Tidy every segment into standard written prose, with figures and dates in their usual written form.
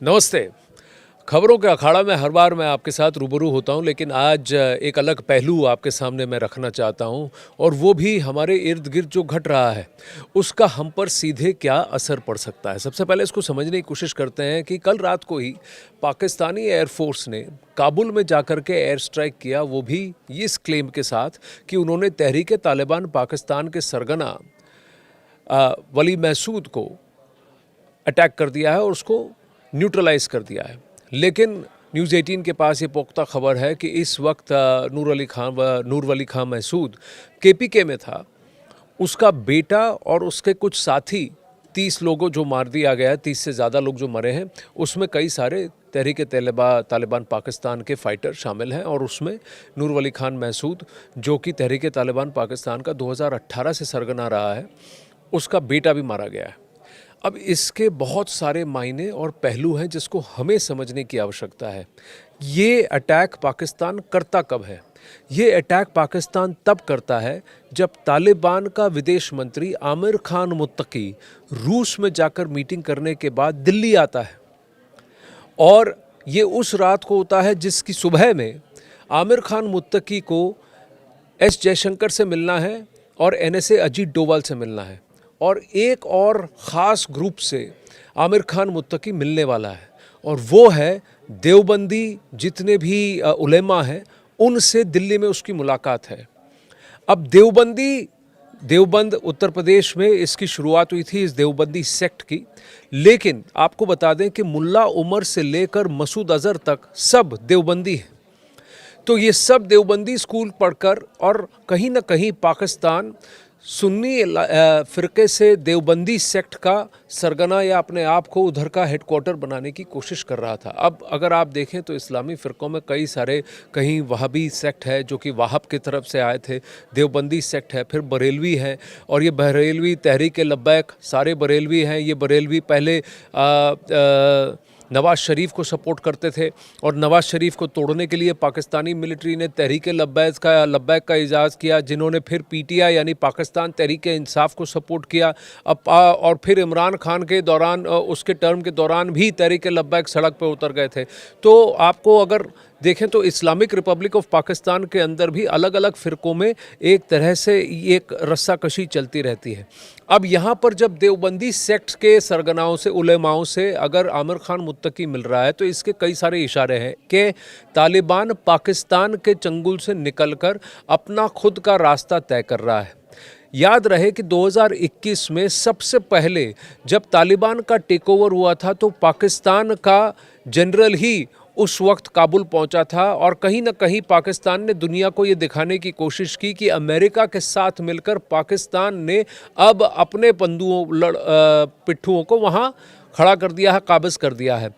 नमस्ते। खबरों के अखाड़ा में हर बार मैं आपके साथ रूबरू होता हूं, लेकिन आज एक अलग पहलू आपके सामने मैं रखना चाहता हूं, और वो भी हमारे इर्द-गिर्द जो घट रहा है, उसका हम पर सीधे क्या असर पड़ सकता है। सबसे पहले इसको समझने की कोशिश करते हैं कि कल रात को ही पाकिस्तानी एयरफोर्स ने काबुल में जाकर के एयर स्ट्राइक किया, वो भी इस क्लेम के साथ कि उन्होंने तहरीक-ए-तालिबान पाकिस्तान के सरगना वली महसूद को अटैक कर दिया है और उसको न्यूट्रलाइज कर दिया है। लेकिन न्यूज़ 18 के पास ये पुख्ता खबर है कि इस वक्त नूर वली खां महसूद केपीके में था। उसका बेटा और उसके कुछ साथी 30 लोगों जो मार दिया गया है, 30 से ज़्यादा लोग जो मरे हैं, उसमें कई सारे तहरीक-ए-तालिबान पाकिस्तान के फाइटर शामिल हैं, और उसमें नूर वली खान महसूद, जो कि तहरीक-ए-तालिबान पाकिस्तान का 2018 से सरगना रहा है, उसका बेटा भी मारा गया है। अब इसके बहुत सारे मायने और पहलू हैं जिसको हमें समझने की आवश्यकता है। ये अटैक पाकिस्तान करता कब है? ये अटैक पाकिस्तान तब करता है जब तालिबान का विदेश मंत्री आमिर खान मुत्तकी रूस में जाकर मीटिंग करने के बाद दिल्ली आता है, और ये उस रात को होता है जिसकी सुबह में आमिर खान मुत्तकी को एस जयशंकर से मिलना है और NSA अजीत डोभाल से मिलना है, और एक और ख़ास ग्रुप से आमिर खान मुत्तकी मिलने वाला है, और वो है देवबंदी जितने भी उलेमा हैं, उनसे दिल्ली में उसकी मुलाकात है। अब देवबंद उत्तर प्रदेश में इसकी शुरुआत हुई थी, इस देवबंदी सेक्ट की। लेकिन आपको बता दें कि मुल्ला उमर से लेकर मसूद अज़हर तक सब देवबंदी हैं। तो ये सब देवबंदी स्कूल पढ़कर और कहीं ना कहीं पाकिस्तान सुन्नी फ़िरक़े से देवबंदी सेक्ट का सरगना या अपने आप को उधर का हेडक्वार्टर बनाने की कोशिश कर रहा था। अब अगर आप देखें तो इस्लामी फ़िरक़ों में कई सारे, कहीं वहाबी सेक्ट है जो कि वाहब की तरफ से आए थे, देवबंदी सेक्ट है, फिर बरेलवी है, और ये बरेलवी तहरीक-ए-लब्बैक सारे बरेलवी हैं। ये बरेलवी पहले नवाज़ शरीफ को सपोर्ट करते थे, और नवाज़ शरीफ को तोड़ने के लिए पाकिस्तानी मिलिट्री ने तहरीक-ए-लब्बैक का इजाज़ किया, जिन्होंने फिर PTI यानी पाकिस्तान तहरीक-ए-इंसाफ को सपोर्ट किया। अब और फिर इमरान खान के दौरान, उसके टर्म के दौरान भी तहरीक-ए-लब्बैक सड़क पर उतर गए थे। तो आपको अगर देखें तो इस्लामिक रिपब्लिक ऑफ पाकिस्तान के अंदर भी अलग अलग फ़िरक़ों में एक तरह से एक रस्साकशी चलती रहती है। अब यहाँ पर जब देवबंदी सेक्ट के सरगनाओं से, उलेमाओं से अगर आमिर खान मुत्तकी मिल रहा है, तो इसके कई सारे इशारे हैं कि तालिबान पाकिस्तान के चंगुल से निकलकर अपना खुद का रास्ता तय कर रहा है। याद रहे कि 2021 में सबसे पहले जब तालिबान का टेक ओवर हुआ था, तो पाकिस्तान का जनरल ही उस वक्त काबुल पहुंचा था, और कहीं ना कहीं पाकिस्तान ने दुनिया को ये दिखाने की कोशिश की कि अमेरिका के साथ मिलकर पाकिस्तान ने अब अपने पिट्ठुओं को वहाँ खड़ा कर दिया है, काबिज़ कर दिया है।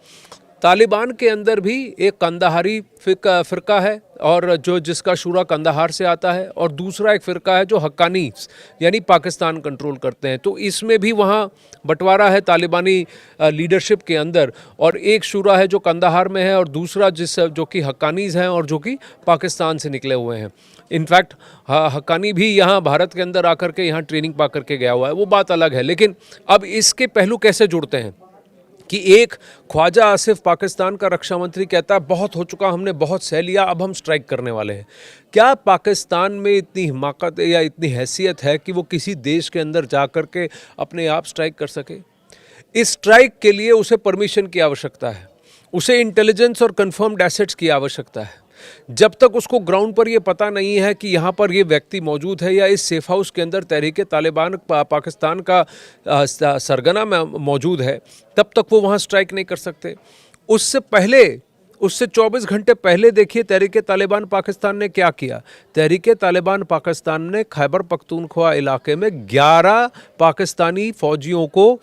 तालिबान के अंदर भी एक कंदाहारी फ़िरका है, और जिसका शुरा कंदाहार से आता है, और दूसरा एक फ़िरका है जो हक्कानी यानी पाकिस्तान कंट्रोल करते हैं। तो इसमें भी वहाँ बंटवारा है तालिबानी लीडरशिप के अंदर, और एक शुरा है जो कंदाहार में है, और दूसरा जो कि हक्कानीज़ हैं और जो कि पाकिस्तान से निकले हुए हैं। इनफैक्ट हक्कानी भी यहाँ भारत के अंदर आकर के यहाँ ट्रेनिंग पा करके गया हुआ है, वो बात अलग है। लेकिन अब इसके पहलू कैसे जुड़ते हैं कि एक ख्वाजा आसिफ पाकिस्तान का रक्षा मंत्री कहता है बहुत हो चुका, हमने बहुत सह लिया, अब हम स्ट्राइक करने वाले हैं। क्या पाकिस्तान में इतनी हिमाकत या इतनी हैसियत है कि वो किसी देश के अंदर जा कर के अपने आप स्ट्राइक कर सके? इस स्ट्राइक के लिए उसे परमिशन की आवश्यकता है, उसे इंटेलिजेंस और कन्फर्म्ड एसेट्स की आवश्यकता है। जब तक उसको ग्राउंड पर ये पता नहीं है कि यहाँ पर ये व्यक्ति मौजूद है, या इस सेफ हाउस के अंदर तहरीक-ए-तालिबान पाकिस्तान का सरगना में मौजूद है, तब तक वो वहाँ स्ट्राइक नहीं कर सकते। उससे 24 घंटे पहले देखिए तहरीक-ए-तालिबान पाकिस्तान ने क्या किया। तहरीक-ए-तालिबान पाकिस्तान ने खैबर पख्तूनख्वा इलाके में 11 पाकिस्तानी फ़ौजियों को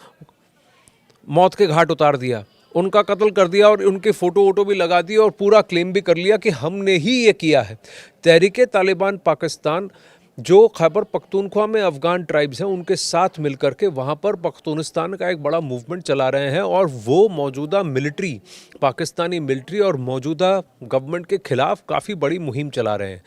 मौत के घाट उतार दिया, उनका कत्ल कर दिया, और उनके फ़ोटो वोटो भी लगा दिए, और पूरा क्लेम भी कर लिया कि हमने ही ये किया है। तहरीक-ए-तालिबान पाकिस्तान जो खैबर पख्तूनख्वा में अफ़गान ट्राइब्स हैं, उनके साथ मिलकर के वहाँ पर पख्तूनिस्तान का एक बड़ा मूवमेंट चला रहे हैं, और वो मौजूदा मिलिट्री, पाकिस्तानी मिलिट्री और मौजूदा गवर्नमेंट के ख़िलाफ़ काफ़ी बड़ी मुहिम चला रहे हैं।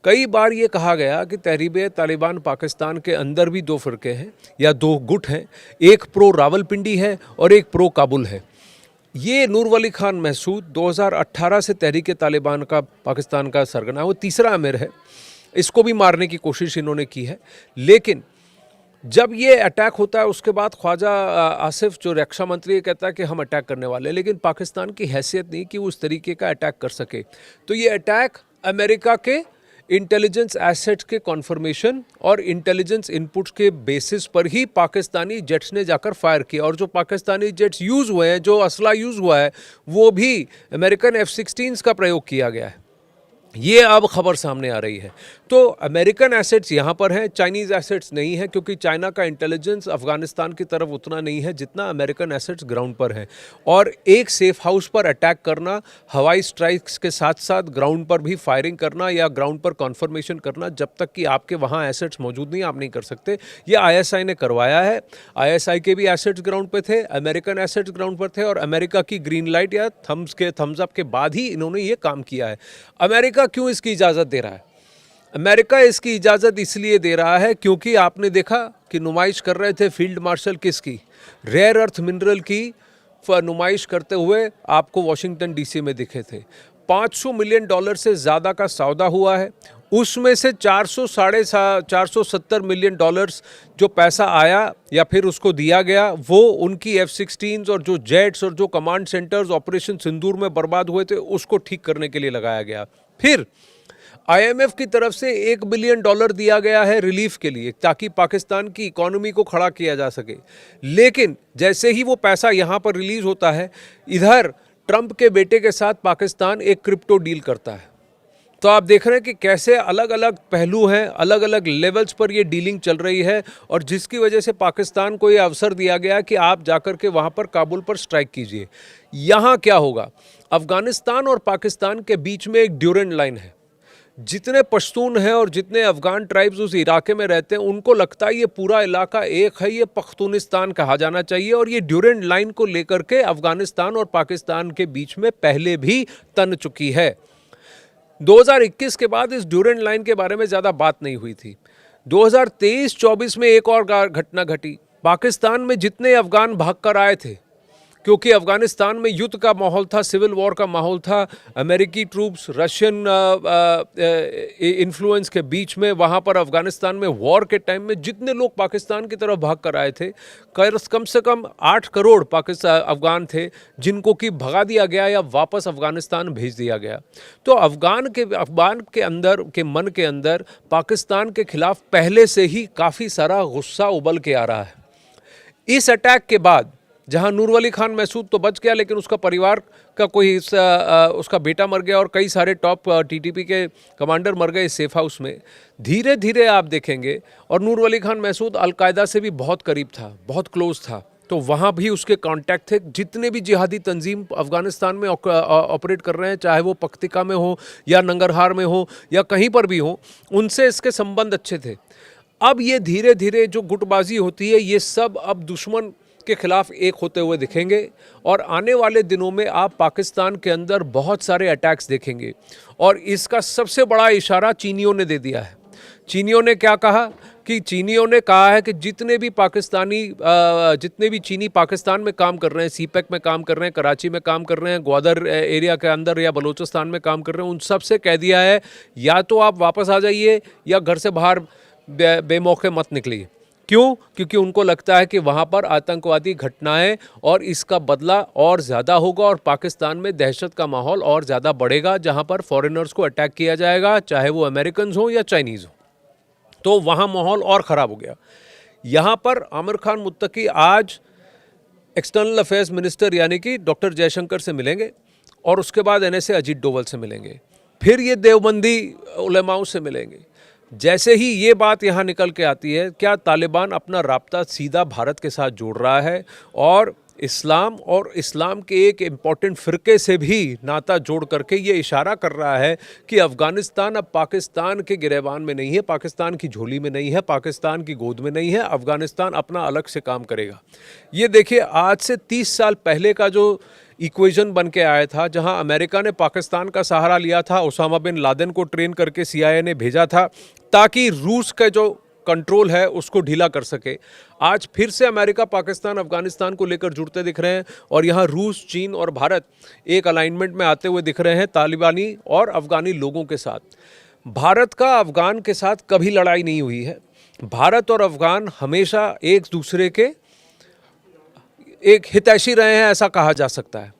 कई बार ये कहा गया कि तहरीक-ए-तालिबान पाकिस्तान के अंदर भी 2 फ़िरके हैं या 2 गुट हैं, एक प्रो रावलपिंडी है और एक प्रो काबुल है। ये नूर वली खान महसूद 2018 से तहरीक तालिबान का पाकिस्तान का सरगना, वो तीसरा अमीर है। इसको भी मारने की कोशिश इन्होंने की है, लेकिन जब ये अटैक होता है उसके बाद ख्वाजा आसिफ जो रक्षा मंत्री कहता है कि हम अटैक करने वाले हैं, लेकिन पाकिस्तान की हैसियत नहीं कि वो उस तरीके का अटैक कर सके। तो ये अटैक अमेरिका के इंटेलिजेंस एसेट्स के कॉन्फर्मेशन और इंटेलिजेंस इनपुट्स के बेसिस पर ही पाकिस्तानी जेट्स ने जाकर फायर किया, और जो पाकिस्तानी जेट्स यूज़ हुए हैं, जो असला यूज़ हुआ है, वो भी अमेरिकन F-16 का प्रयोग किया गया है। ये अब खबर सामने आ रही है। तो अमेरिकन एसेट्स यहाँ पर हैं, चाइनीज़ एसेट्स नहीं हैं, क्योंकि चाइना का इंटेलिजेंस अफ़गानिस्तान की तरफ उतना नहीं है जितना अमेरिकन एसेट्स ग्राउंड पर हैं। और एक सेफ हाउस पर अटैक करना, हवाई स्ट्राइक्स के साथ साथ ग्राउंड पर भी फायरिंग करना या ग्राउंड पर कॉन्फर्मेशन करना, जब तक कि आपके वहाँ एसेट्स मौजूद नहीं, आप नहीं कर सकते। ये ISI ने करवाया है। ISI के भी एसेट्स ग्राउंड पर थे, अमेरिकन एसेट्स ग्राउंड पर थे, और अमेरिका की ग्रीन लाइट या थम्स अप के बाद ही इन्होंने ये काम किया है। अमेरिका क्यों इसकी इजाज़त दे रहा है? अमेरिका इसकी इजाज़त इसलिए दे रहा है क्योंकि आपने देखा कि नुमाइश कर रहे थे फील्ड मार्शल किसकी, रेयर अर्थ मिनरल की नुमाइश करते हुए आपको वॉशिंगटन DC में दिखे थे। $500 मिलियन से ज़्यादा का सौदा हुआ है, उसमें से 470 मिलियन डॉलर्स जो पैसा आया या फिर उसको दिया गया, वो उनकी F-16 और जो जेट्स और जो कमांड सेंटर्स ऑपरेशन सिंदूर में बर्बाद हुए थे उसको ठीक करने के लिए लगाया गया। फिर IMF की तरफ से $1 बिलियन दिया गया है रिलीफ के लिए, ताकि पाकिस्तान की इकोनॉमी को खड़ा किया जा सके। लेकिन जैसे ही वो पैसा यहाँ पर रिलीज होता है, इधर ट्रंप के बेटे के साथ पाकिस्तान एक क्रिप्टो डील करता है। तो आप देख रहे हैं कि कैसे अलग अलग पहलू हैं, अलग अलग लेवल्स पर ये डीलिंग चल रही है, और जिसकी वजह से पाकिस्तान को ये अवसर दिया गया कि आप जाकर के वहाँ पर काबुल पर स्ट्राइक कीजिए। यहाँ क्या होगा? अफगानिस्तान और पाकिस्तान के बीच में एक ड्यूरेंट लाइन है। जितने पश्तून हैं और जितने अफगान ट्राइब्स उस इलाके में रहते हैं, उनको लगता है ये पूरा इलाका एक है, ये पख्तूनिस्तान कहा जाना चाहिए। और ये ड्यूरेंट लाइन को लेकर के अफगानिस्तान और पाकिस्तान के बीच में पहले भी तन चुकी है। 2021 के बाद इस ड्यूरेंट लाइन के बारे में ज़्यादा बात नहीं हुई थी। 2023-24 में एक और घटना घटी। पाकिस्तान में जितने अफगान भाग कर आए थे, क्योंकि अफ़गानिस्तान में युद्ध का माहौल था, सिविल वॉर का माहौल था, अमेरिकी ट्रूप्स, रशियन इन्फ्लुएंस के बीच में, वहाँ पर अफ़गानिस्तान में वॉर के टाइम में जितने लोग पाकिस्तान की तरफ भाग कर आए थे, कम से कम 8 करोड़ पाकिस्तान अफ़गान थे जिनको कि भगा दिया गया या वापस अफ़गानिस्तान भेज दिया गया। तो अफ़गान के अंदर के मन के अंदर पाकिस्तान के खिलाफ पहले से ही काफ़ी सारा गुस्सा उबल के आ रहा है। इस अटैक के बाद जहां नूर वली खान महसूद तो बच गया, लेकिन उसका परिवार का कोई उसका बेटा मर गया और कई सारे टॉप TTP के कमांडर मर गए सेफ हाउस में। धीरे धीरे आप देखेंगे, और नूर वली खान महसूद अलकायदा से भी बहुत करीब था, बहुत क्लोज था, तो वहाँ भी उसके कांटेक्ट थे। जितने भी जिहादी तंजीम अफ़गानिस्तान में ऑपरेट कर रहे हैं, चाहे वो पख्तिका में हो या नंगरहार में हो या कहीं पर भी हो, उनसे इसके संबंध अच्छे थे। अब ये धीरे धीरे जो गुटबाजी होती है, ये सब अब दुश्मन के खिलाफ एक होते हुए दिखेंगे, और आने वाले दिनों में आप पाकिस्तान के अंदर बहुत सारे अटैक्स देखेंगे। और इसका सबसे बड़ा इशारा चीनियों ने दे दिया है। चीनियों ने क्या कहा कि चीनियों ने कहा है कि जितने भी चीनी पाकिस्तान में काम कर रहे हैं, CPEC में काम कर रहे हैं, कराची में काम कर रहे हैं, ग्वादर एरिया के अंदर या बलूचिस्तान में काम कर रहे हैं, उन सब से कह दिया है या तो आप वापस आ जाइए या घर से बाहर बेमौके मत निकलिए। क्यों? क्योंकि उनको लगता है कि वहाँ पर आतंकवादी घटनाएं और इसका बदला और ज़्यादा होगा, और पाकिस्तान में दहशत का माहौल और ज़्यादा बढ़ेगा, जहाँ पर फॉरेनर्स को अटैक किया जाएगा, चाहे वो अमेरिकन्स हो या चाइनीज़ हो। तो वहाँ माहौल और ख़राब हो गया। यहाँ पर आमिर खान मुत्तकी आज एक्सटर्नल अफेयर्स मिनिस्टर यानी कि डॉक्टर जयशंकर से मिलेंगे, और उसके बाद NSA अजीत डोवल से मिलेंगे, फिर ये देवबंदी उलेमाओं से मिलेंगे। जैसे ही ये बात यहाँ निकल के आती है, क्या तालिबान अपना राब्ता सीधा भारत के साथ जोड़ रहा है और इस्लाम के एक इम्पॉर्टेंट फ़िरके से भी नाता जोड़ करके ये इशारा कर रहा है कि अफ़गानिस्तान अब पाकिस्तान के गिरेबान में नहीं है, पाकिस्तान की झोली में नहीं है, पाकिस्तान की गोद में नहीं है, अफ़गानिस्तान अपना अलग से काम करेगा। ये देखिए, आज से 30 साल पहले का जो इक्वेशन बन के आया था, जहां अमेरिका ने पाकिस्तान का सहारा लिया था, ओसामा बिन लादेन को ट्रेन करके CIA ने भेजा था ताकि रूस का जो कंट्रोल है उसको ढीला कर सके। आज फिर से अमेरिका, पाकिस्तान, अफगानिस्तान को लेकर जुड़ते दिख रहे हैं और यहाँ रूस, चीन और भारत एक अलाइनमेंट में आते हुए दिख रहे हैं तालिबानी और अफगानी लोगों के साथ। भारत का अफगान के साथ कभी लड़ाई नहीं हुई है। भारत और अफगान हमेशा एक दूसरे के एक हितैषी रहे हैं, ऐसा कहा जा सकता है।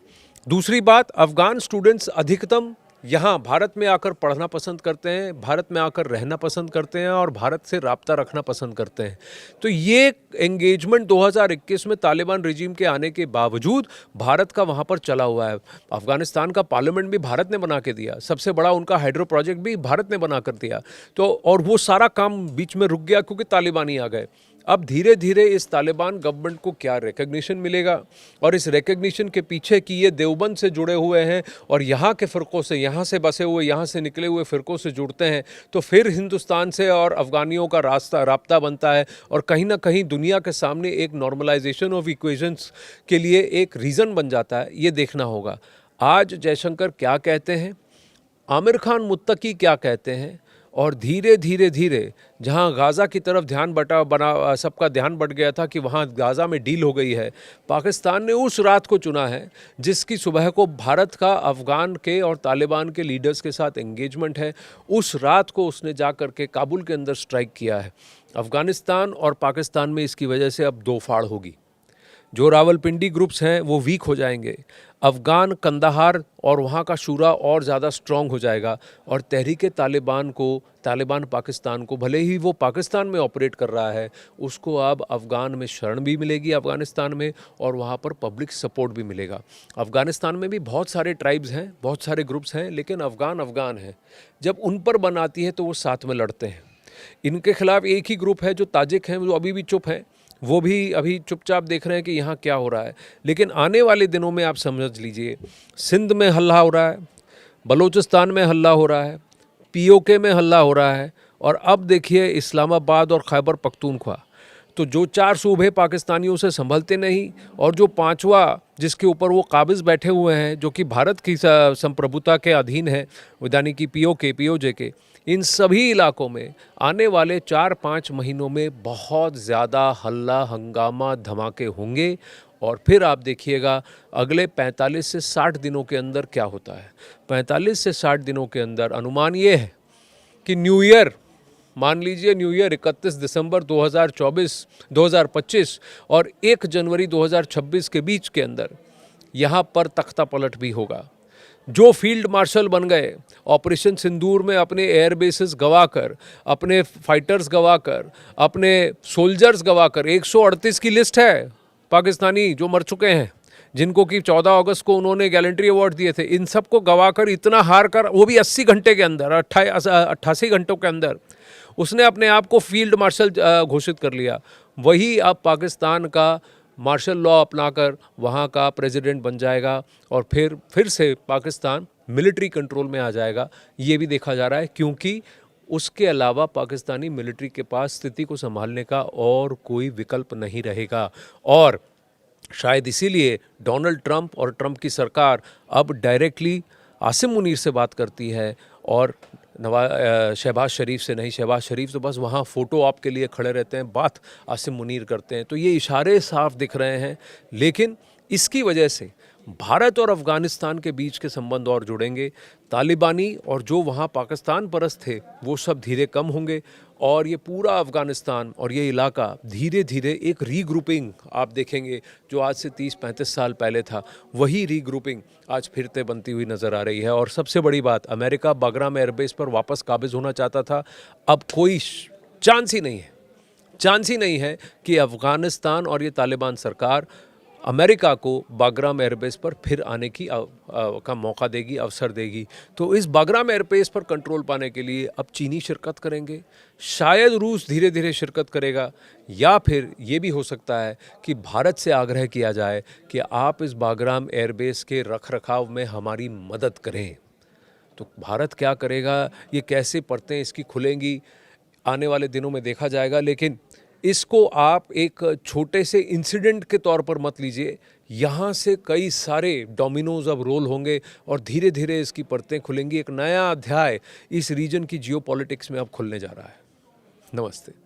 दूसरी बात, अफगान स्टूडेंट्स अधिकतम यहाँ भारत में आकर पढ़ना पसंद करते हैं, भारत में आकर रहना पसंद करते हैं और भारत से राब्ता रखना पसंद करते हैं। तो ये एंगेजमेंट 2021 में तालिबान रिजीम के आने के बावजूद भारत का वहाँ पर चला हुआ है। अफगानिस्तान का पार्लियामेंट भी भारत ने बना के दिया, सबसे बड़ा उनका हाइड्रो प्रोजेक्ट भी भारत ने बना कर दिया। तो और वो सारा काम बीच में रुक गया क्योंकि तालिबानी आ गए। अब धीरे धीरे इस तालिबान गवर्नमेंट को क्या रिकग्निशन मिलेगा और इस रिकग्निशन के पीछे कि ये देवबंद से जुड़े हुए हैं और यहाँ के फ़िरक़ों से, यहाँ से बसे हुए, यहाँ से निकले हुए फ़िरक़ों से जुड़ते हैं, तो फिर हिंदुस्तान से और अफ़गानियों का राब्ता बनता है और कहीं ना कहीं दुनिया के सामने एक नॉर्मलाइजेशन ऑफ इक्वेशंस के लिए एक रीज़न बन जाता है। ये देखना होगा आज जयशंकर क्या कहते हैं, आमिर खान मुत्तकी क्या कहते हैं और धीरे धीरे जहां गाज़ा की तरफ सबका ध्यान बढ़ गया था कि वहां गाज़ा में डील हो गई है, पाकिस्तान ने उस रात को चुना है जिसकी सुबह को भारत का अफ़गान के और तालिबान के लीडर्स के साथ एंगेजमेंट है। उस रात को उसने जा कर के काबुल के अंदर स्ट्राइक किया है। अफ़गानिस्तान और पाकिस्तान में इसकी वजह से अब दो फाड़ होगी। जो रावलपिंडी ग्रुप्स हैं वो वीक हो जाएंगे, अफ़गान कंदाहार और वहाँ का शूरा और ज़्यादा स्ट्रॉन्ग हो जाएगा और तहरीक तालिबान पाकिस्तान को, भले ही वो पाकिस्तान में ऑपरेट कर रहा है, उसको अब अफ़गान में शरण भी मिलेगी अफ़गानिस्तान में और वहाँ पर पब्लिक सपोर्ट भी मिलेगा। अफ़गानिस्तान में भी बहुत सारे ट्राइब्स हैं, बहुत सारे ग्रुप्स हैं, लेकिन अफ़गान है। जब उन पर बन आती है तो वो साथ में लड़ते हैं। इनके खिलाफ एक ही ग्रुप है जो ताजिक हैं, जो अभी भी चुप हैं, वो भी अभी चुपचाप देख रहे हैं कि यहाँ क्या हो रहा है। लेकिन आने वाले दिनों में आप समझ लीजिए, सिंध में हल्ला हो रहा है, बलूचिस्तान में हल्ला हो रहा है, पीओके में हल्ला हो रहा है और अब देखिए इस्लामाबाद और खैबर पख्तूनख्वा। तो जो 4 सूबे पाकिस्तानियों से संभलते नहीं और जो 5वां जिसके ऊपर वो काबिज़ बैठे हुए हैं, जो कि भारत की संप्रभुता के अधीन है, यानी कि पीओजे के, इन सभी इलाकों में आने वाले 4-5 महीनों में बहुत ज़्यादा हल्ला, हंगामा, धमाके होंगे और फिर आप देखिएगा अगले 45 से 60 दिनों के अंदर क्या होता है। 45 से 60 दिनों के अंदर अनुमान ये है कि न्यू ईयर, मान लीजिए न्यू ईयर 31 दिसंबर 2025 और 1 जनवरी 2026 के बीच के अंदर यहाँ पर तख्ता पलट भी होगा। जो फील्ड मार्शल बन गए ऑपरेशन सिंदूर में, अपने एयर बेसेस गवाकर, अपने फाइटर्स गवाकर, अपने सोल्जर्स गवाकर, 138 की लिस्ट है पाकिस्तानी जो मर चुके हैं, जिनको कि 14 अगस्त को उन्होंने गैलेंट्री अवार्ड दिए थे, इन सबको गवाकर, इतना हार कर, वो भी 80 घंटे के अंदर, 88 घंटों के अंदर उसने अपने आप को फील्ड मार्शल घोषित कर लिया। वही अब पाकिस्तान का मार्शल लॉ अपनाकर वहाँ का प्रेसिडेंट बन जाएगा और फिर से पाकिस्तान मिलिट्री कंट्रोल में आ जाएगा। ये भी देखा जा रहा है क्योंकि उसके अलावा पाकिस्तानी मिलिट्री के पास स्थिति को संभालने का और कोई विकल्प नहीं रहेगा। और शायद इसीलिए डोनाल्ड ट्रंप और ट्रंप की सरकार अब डायरेक्टली आसिम मुनीर से बात करती है और शहबाज शरीफ से नहीं। शहबाज शरीफ तो बस वहाँ फ़ोटो आप के लिए खड़े रहते हैं, बात आसिम मुनीर करते हैं। तो ये इशारे साफ दिख रहे हैं, लेकिन इसकी वजह से भारत और अफ़गानिस्तान के बीच के संबंध और जुड़ेंगे। तालिबानी और जो वहाँ पाकिस्तान परस्त थे वो सब धीरे कम होंगे और ये पूरा अफ़गानिस्तान और ये इलाका धीरे धीरे एक रीग्रुपिंग आप देखेंगे, जो आज से 30-35 साल पहले था, वही रीग्रुपिंग आज फिरते बनती हुई नज़र आ रही है। और सबसे बड़ी बात, अमेरिका बाग्राम एयरबेस पर वापस काबिज़ होना चाहता था, अब कोई चांस ही नहीं है कि अफ़गानिस्तान और ये तालिबान सरकार अमेरिका को बाग्राम एयरबेस पर फिर आने की का मौका देगी, अवसर देगी। तो इस बाग्राम एयरबेस पर कंट्रोल पाने के लिए अब चीनी शिरकत करेंगे, शायद रूस धीरे धीरे शिरकत करेगा, या फिर ये भी हो सकता है कि भारत से आग्रह किया जाए कि आप इस बाग्राम एयरबेस के रखरखाव में हमारी मदद करें। तो भारत क्या करेगा, ये कैसे परतें इसकी खुलेंगी, आने वाले दिनों में देखा जाएगा। लेकिन इसको आप एक छोटे से इंसिडेंट के तौर पर मत लीजिए, यहाँ से कई सारे डोमिनोज अब रोल होंगे और धीरे धीरे इसकी परतें खुलेंगी। एक नया अध्याय इस रीजन की जियोपॉलिटिक्स में अब खुलने जा रहा है। नमस्ते।